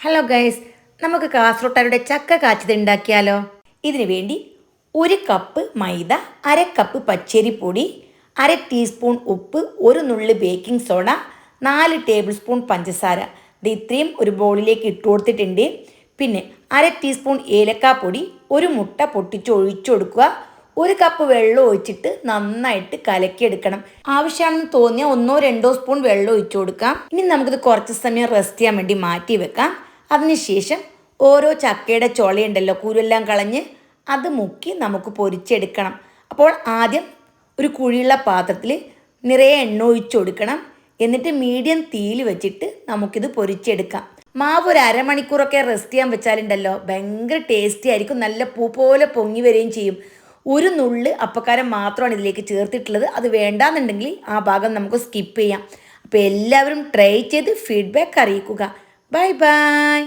Hello guys, നമുക്ക് കാസർഗോട്ടുകാരുടെ ചക്ക കാച്ചിയത് ഉണ്ടാക്കിയാലോ? ഇതിനു വേണ്ടി 1 കപ്പ് മൈദ, 1/2 കപ്പ് പച്ചരിപ്പൊടി, 1/2 ടീസ്പൂൺ ഉപ്പ്, 1 നുള്ളി ബേക്കിംഗ് സോഡ, 4 ടേബിൾ സ്പൂൺ പഞ്ചസാര. ഇത് ഇത്രയും ഒരു ബൗളിലേക്ക് ഇട്ട് കൊടുത്തിട്ടുണ്ട്. പിന്നെ 1/2 ടീസ്പൂൺ ഏലക്കാപ്പൊടി, 1 മുട്ട പൊട്ടിച്ച് ഒഴിച്ചു കൊടുക്കുക. 1 കപ്പ് വെള്ളം ഒഴിച്ചിട്ട് നന്നായിട്ട് കലക്കിയെടുക്കണം. ആവശ്യമാണെന്ന് തോന്നിയാൽ 1-2 സ്പൂൺ വെള്ളം ഒഴിച്ചു കൊടുക്കാം. ഇനി നമുക്കിത് കുറച്ച് സമയം റെസ്റ്റ് ചെയ്യാൻ വേണ്ടി മാറ്റി വെക്കാം. അതിനുശേഷം ഓരോ ചക്കയുടെ ചുളയുണ്ടല്ലോ, കുരുവെല്ലാം കളഞ്ഞ് അത് മുക്കി നമുക്ക് പൊരിച്ചെടുക്കണം. അപ്പോൾ ആദ്യം ഒരു കുഴിയുള്ള പാത്രത്തിൽ നിറയെ എണ്ണ ഒഴിച്ചു കൊടുക്കണം. എന്നിട്ട് മീഡിയം തീയിൽ വെച്ചിട്ട് നമുക്കിത് പൊരിച്ചെടുക്കാം. മാവ് ഒരു അരമണിക്കൂറൊക്കെ റെസ്റ്റ് ചെയ്യാൻ വെച്ചാലുണ്ടല്ലോ ഭയങ്കര ടേസ്റ്റി ആയിരിക്കും. നല്ല പൂ പോലെ പൊങ്ങി വരികയും ചെയ്യും. 1 നുള്ള് അപ്പക്കാരം മാത്രമാണ് ഇതിലേക്ക് ചേർത്തിട്ടുള്ളത്. അത് വേണ്ടാന്നുണ്ടെങ്കിൽ ആ ഭാഗം നമുക്ക് സ്കിപ്പ് ചെയ്യാം. അപ്പോൾ എല്ലാവരും ട്രൈ ചെയ്ത് ഫീഡ്ബാക്ക് അറിയിക്കുക. Bye bye.